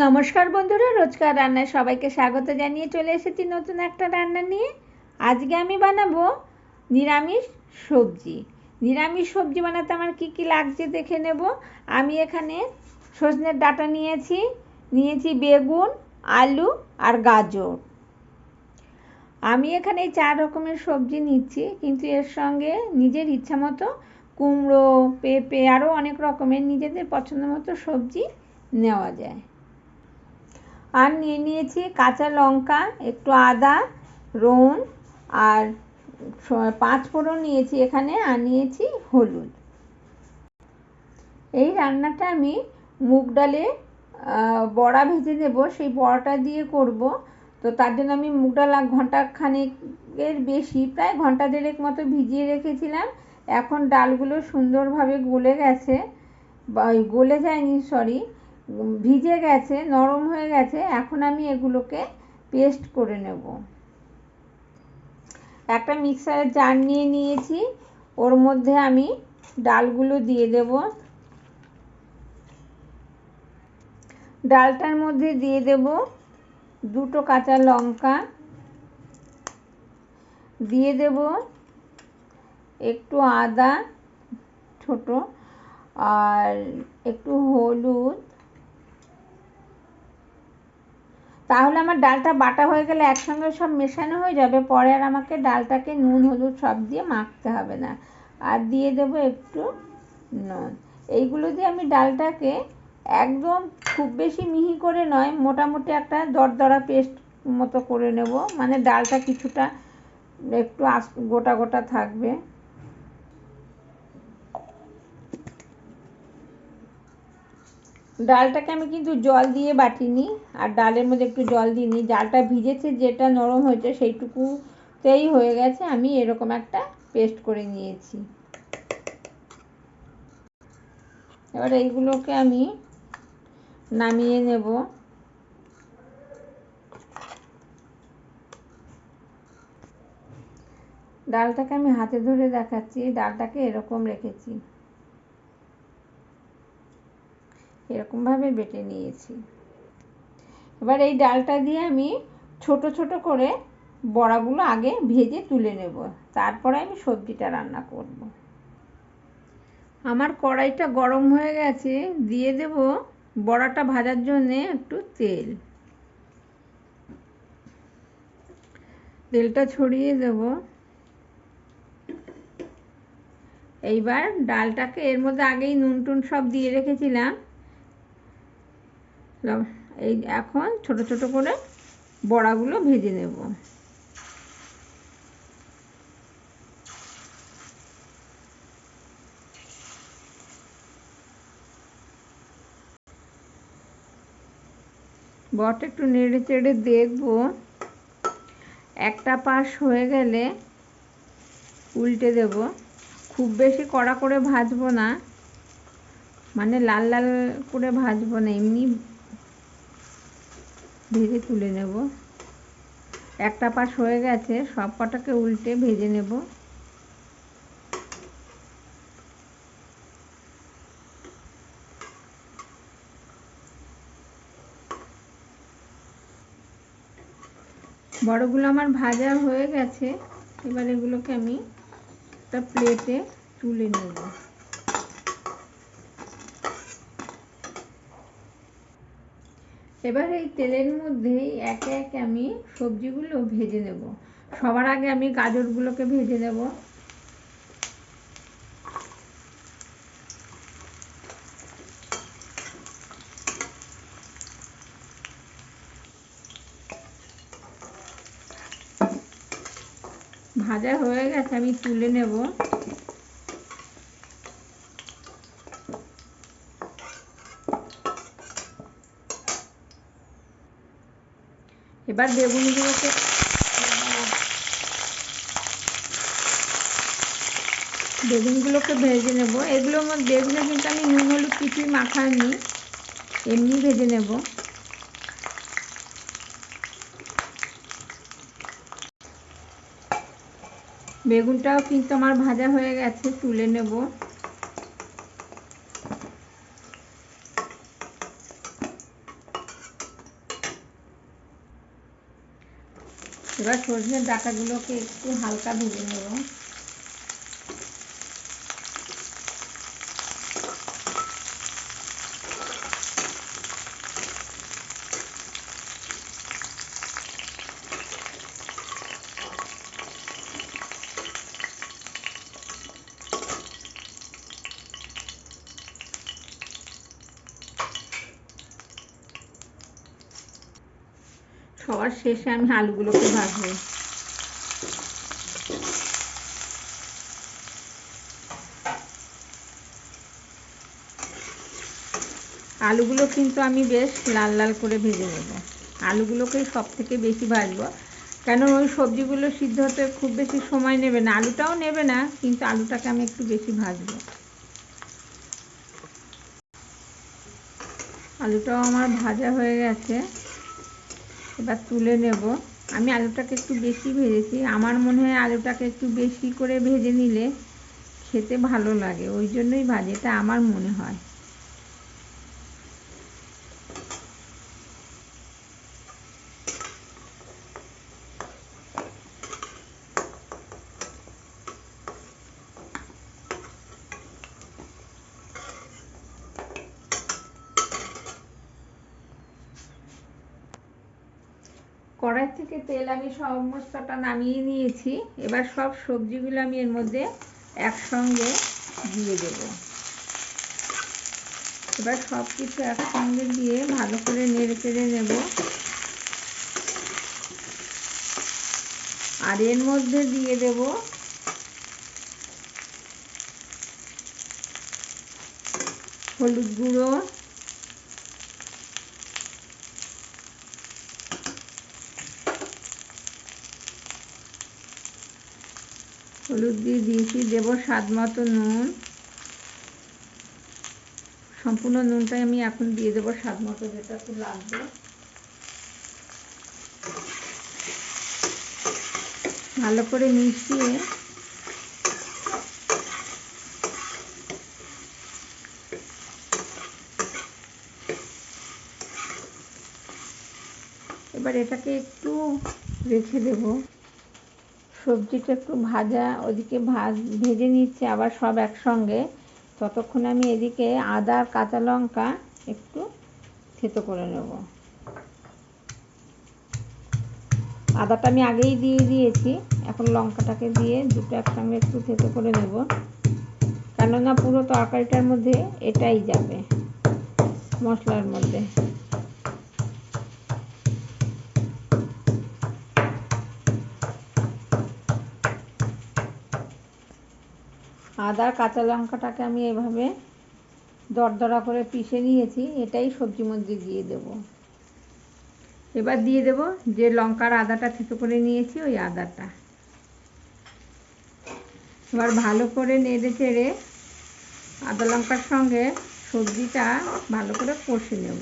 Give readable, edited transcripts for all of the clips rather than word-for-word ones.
নমস্কার বন্ধুরা, রোজকার রান্নায় সবাইকে স্বাগত জানিয়ে চলে এসেছি নতুন একটা রান্না নিয়ে। আজকে আমি বানাবো নিরামিষ সবজি। নিরামিষ সবজি বানাতে আমার কি কি লাগছে দেখে নেব। আমি এখানে সজনের ডাঁটা নিয়েছি বেগুন, আলু আর গাজর। আমি এখানে এই 4 রকমের সবজি নিচ্ছি, কিন্তু এর সঙ্গে নিজের ইচ্ছা মতো কুমড়ো, পেঁপে আরও অনেক রকমের নিজেদের পছন্দ মতো সবজি নেওয়া যায়। আর নিয়েছি কাঁচা লঙ্কা, একটু আদা, রসুন আর 5 ফোড়ন নিয়েছি এখানে, আর নিয়েছি হলুদ। এই রান্নাটা আমি মুগ ডালে বড়া ভেজে দেব, সেই বড়াটা দিয়ে করব। তো তার জন্য আমি মুগ ডাল ঘন্টা খানেকের বেশি, প্রায় ঘন্টা দেড়েক মতো ভিজিয়ে রেখেছিলাম। এখন ডালগুলো সুন্দরভাবে গলে গেছে, গলে যায়নি, সরি, ভিজে গেছে, নরম হয়ে গেছে। এখন আমি এগুলোকে পেস্ট করে নেব। একটা মিক্সারের জার নিয়েছি, ওর মধ্যে আমি ডালগুলো দিয়ে দেব। ডালটার মধ্যে দিয়ে দেব 2টো কাঁচা লঙ্কা, দিয়ে দেব একটু আদা ছোট, আর একটু হলুদ। তাহলে আমার ডালটা বাটা হয়ে গেলে একসঙ্গে সব মেশানো হয়ে যাবে, পরে আর আমাকে ডালটাকে নুন হলুদ সব দিয়ে মাখতে হবে না। আর দিয়ে দেবো একটু নুন। এইগুলো দিয়ে আমি ডালটাকে একদম খুব বেশি মিহি করে নয়, মোটামুটি একটা দরদরা পেস্ট মতো করে নেব, মানে ডালটা কিছুটা একটু গোটা গোটা থাকবে। ডালটাকে আমি কিন্তু জল দিয়ে বাটিনি, আর ডালের মধ্যে একটু জল দিইনি। ডালটা ভিজেছে, যেটা নরম হয়েছে সেইটুকুতেই হয়ে গেছে। আমি এরকম একটা পেস্ট করে নিয়েছি। এবার এইগুলোকে আমি নামিয়ে নেব। ডালটাকে আমি হাতে ধরে দেখাচ্ছি, ডালটাকে এরকম রেখেছি, এরকমভাবে বেটে নিয়েছি। এবার এই ডালটা দিয়ে আমি ছোট ছোট করে বড়াগুলো আগে ভেজে তুলে নেব, তারপরে আমি সবজিটা রান্না করব। আমার কড়াইটা গরম হয়ে গেছে, দিয়ে দেব বড়াটা ভাজার জন্যে একটু তেল। তেলটা ছড়িয়ে দেব। এইবার ডালটাকে, এর মধ্যে আগেই নুন টুন সব দিয়ে রেখেছিলাম, এই এখন ছোট ছোট করে বড়াগুলো ভেজে নেব। বড়াটা একটু নেড়ে চেড়ে দেখব, একটা পাশ হয়ে গেলে উল্টে দেব। খুব বেশি কড়া করে ভাজবো না, মানে লাল লাল করে ভাজবো না, এমনি ভেজে তুলে নেব। একটা পাশ হয়ে গেছে, সব কটাকে উল্টে ভেজে নেব। বড়গুলো আমার ভাজা হয়ে গেছে। এবার এগুলোকে আমি একটা প্লেটে তুলে নেব। এবার এই তেলের মধ্যেই একে একে আমি সবজিগুলো ভেজে নেব। সবার আগে আমি গাজরগুলোকে ভেজে নেব। ভাজা হয়ে গেছে, আমি তুলে নেব। এবার বেগুনগুলোকে ভেজে নেব। এগুলোর মধ্যে বেগুনে কিন্তু আমি নুন হলুদ কিছুই মাখাইনি, এমনি ভেজে নেব। বেগুনটাও কিন্তু আমার ভাজা হয়ে গেছে, তুলে নেব। এবার সজনের ডাঁটাগুলোকে একটু হালকা ভেজে নেব। সবার শেষে আমি আলুগুলোকে ভাজবো। আলুগুলো কিন্তু আমি বেশ লাল লাল করে ভেজে নেব। আলুগুলোকেই সব থেকে বেশি ভাজবো, কেন ওই সবজিগুলো সিদ্ধ হতে খুব বেশি সময় নেবে না, আলুটাও নেবে না, কিন্তু আলুটাকে আমি একটু বেশি ভাজবো। আলুটাও আমার ভাজা হয়ে গেছে, এবার তুলে নেব। আমি আলুটাকে একটু বেশি ভেজেছি, আমার মনে হয় আলুটাকে একটু বেশি করে ভেজে নিলে খেতে ভালো লাগে, ওই জন্যই ভাজি, এটা আমার মনে হয়। কড়াই থেকে তেল আমি সমস্তটা নামিয়ে নিয়েছি। এবার সব সবজিগুলো আমি এর মধ্যে একসঙ্গে দিয়ে দেব। এবার সব কিছু একসঙ্গে দিয়ে ভালো করে নেড়ে চেড়ে নেব। আর এর মধ্যে দিয়ে দেব হলুদ গুঁড়ো, হলুদ দিয়ে দিয়েছি, দেব স্বাদ মতো নুন। সম্পূর্ণ নুনটাই আমি এখন দিয়ে দেবো স্বাদ মতো, যেটা একটু লাগবে। ভালো করে মিশিয়ে এবার এটাকে একটু রেখে দেব। সবজিটা একটু ভাজা, ওদিকে ভেজে নিচ্ছে আবার সব একসঙ্গে, ততক্ষণ আমি এদিকে আদা আর কাঁচা লঙ্কা একটু থেতো করে নেব। আদাটা আমি আগেই দিয়ে দিয়েছি, এখন লঙ্কাটাকে দিয়ে দুটো একসঙ্গে একটু থেতো করে নেব, কেননা পুরো তরকারিটার মধ্যে এটাই যাবে, মশলার মধ্যে। আদা কাঁচা লঙ্কাটাকে আমি এভাবে দরদরা করে পিষে নিয়েছি, এটাই সবজির মধ্যে দিয়ে দেব। এবার দিয়ে দেব যে লঙ্কার আদাটা থেতো করে নিয়েছি, ওই আদাটা। এবার ভালো করে নেড়ে চেড়ে আদা লঙ্কার সঙ্গে সবজিটা ভালো করে কষে নেব।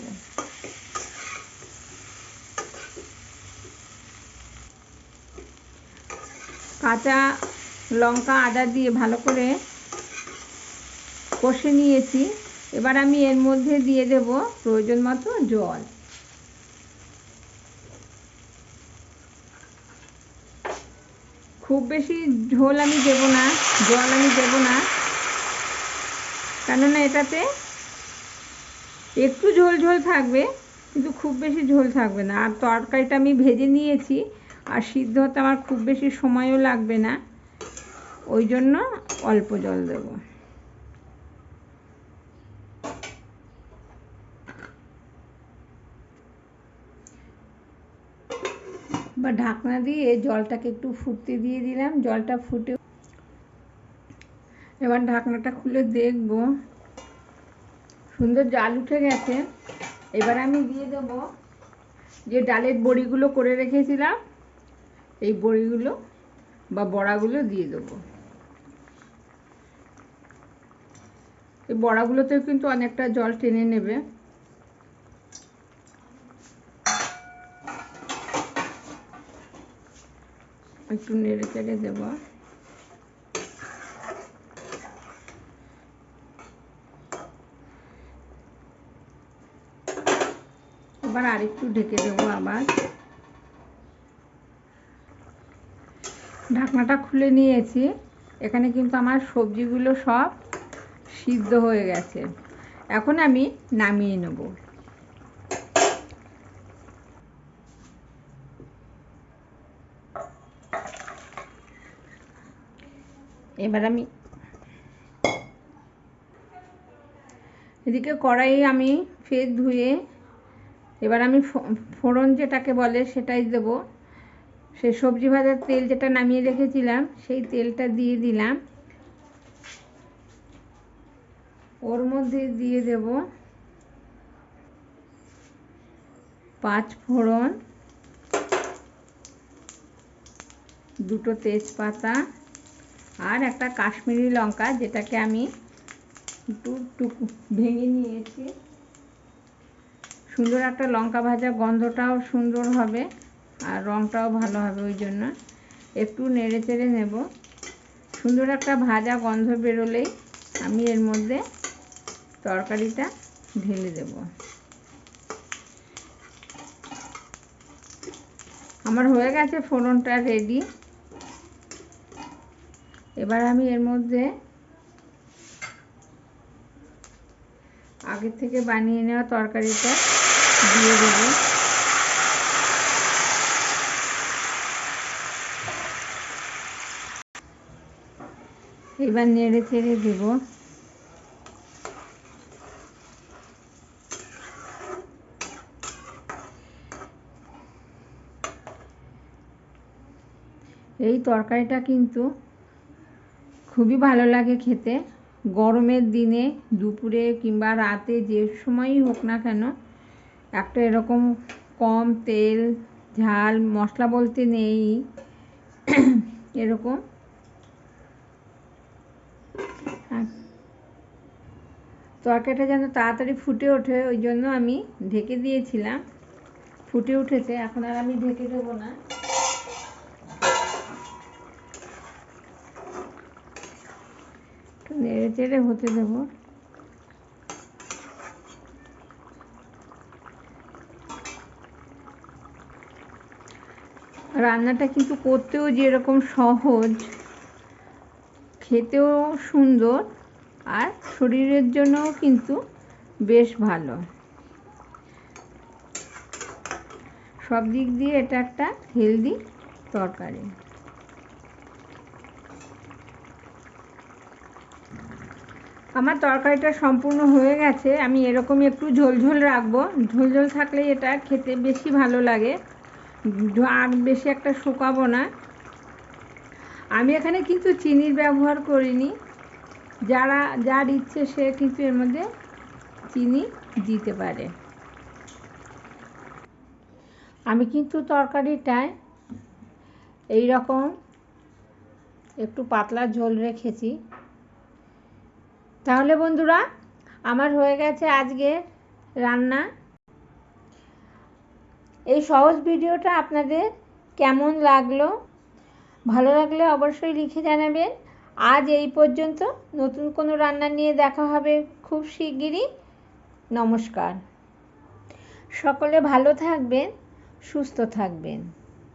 কাঁচা লঙ্কা আদা দিয়ে ভালো করে কষে নিয়েছি। এবার আমি এর মধ্যে দিয়ে দেব প্রয়োজন মতো জল। খুব বেশি ঝোল আমি দেব না, জল আমি দেব না, কেননা এটাতে একটু ঝোল ঝোল থাকবে, কিন্তু খুব বেশি ঝোল থাকবে না। আর তরকারিটা আমি ভেজে নিয়েছি, আর সিদ্ধ হতে আমার খুব বেশি সময়ও লাগবে না, ওই জন্য অল্প জল দেব। বা ঢাকনা দিয়ে জলটাকে একটু ফুটতে দিয়ে দিলাম, জলটা ফুটে এবার ঢাকনাটা খুলে দেখব সুন্দর জাল উঠে গেছে। এবার আমি দিয়ে দেব যে ডালের বড়িগুলো করে রেখেছিলাম, এই বড়িগুলো বা বড়াগুলো দিয়ে দেবো। এই বড়াগুলোতেও কিন্তু অনেকটা জল টেনে নেবে। একটু নেড়ে চেড়ে দেবো। এবার আরেকটু ঢেকে দেবো আবার। ঢাকনাটা খুলে নিয়েছি। এখানে কিন্তু আমার সবজিগুলো সব সিদ্ধ হয়ে গেছে। এখন আমি নামিয়ে নেব। এবার আমি এদিকে কড়াই আমি ফের ধুয়ে এবার আমি ফোড়ন যেটাকে বলে সেটাই দেব। সেই সবজি ভাজার তেল যেটা নামিয়ে রেখেছিলাম সেই তেলটা দিয়ে দিলাম। ওর মধ্যে দিয়ে দেব 5 ফোড়ন, 2টো তেজপাতা আর একটা কাশ্মীরি লঙ্কা, যেটাকে আমি একটু ভেঙে নিয়েছি। সুন্দর একটা লঙ্কা ভাজা, গন্ধটাও সুন্দর হবে আর রঙটাও ভালো হবে, ওই জন্য একটু নেড়ে চেড়ে নেব। সুন্দর একটা ভাজা গন্ধ বেরোলেই আমি এর মধ্যে তরকারিটা ঢেলে দেব। আমার হয়ে গেছে ফোড়নটা রেডি। এবার আমি এর মধ্যে আগে থেকে বানিয়ে নেওয়া তরকারিটা দিয়ে দেব। এবার নেড়ে চেড়ে দেব। এই তরকারিটা কিন্তু খুবই ভালো লাগে খেতে। গরমের দিনে দুপুরে কিংবা রাতে যে সময়ই হোক না কেন, একটা এরকম কম তেল ঝাল মশলা বলতে নেই, এরকম তরকারিটা যেন তাড়াতাড়ি ফুটে ওঠে, ওই জন্য আমি ঢেকে দিয়েছিলাম। ফুটে উঠেছে, এখন আর আমি ঢেকে দেবো না। নেড়ে চেড়ে হতে দেবো। রান্নাটা কিন্তু করতেও যেরকম সহজ, খেতেও সুন্দর আর শরীরের জন্যও কিন্তু বেশ ভালো। সব দিক দিয়ে এটা একটা হেলদি তরকারি। আমার তরকারিটা সম্পূর্ণ হয়ে গেছে। আমি এরকমই একটু ঝোলঝোল রাখবো। ঝোলঝোল থাকলে এটা খেতে বেশি ভালো লাগে, আর বেশি একটা শুকাবো না। আমি এখানে কিন্তু চিনির ব্যবহার করিনি। যার ইচ্ছে সে কিন্তু এর মধ্যে চিনি দিতে পারে। আমি কিন্তু তরকারিটায় এই রকম একটু পাতলা ঝোল রেখেছি। তাহলে বন্ধুরা, আমার হয়ে গেছে আজকে রান্না। এই সহজ ভিডিওটা আপনাদের কেমন লাগলো? ভালো লাগলে অবশ্যই লিখে জানাবেন। আজ এই পর্যন্ত। নতুন কোনো রান্না নিয়ে দেখা হবে খুব শিগগিরই। নমস্কার। সকলে ভালো থাকবেন, সুস্থ থাকবেন।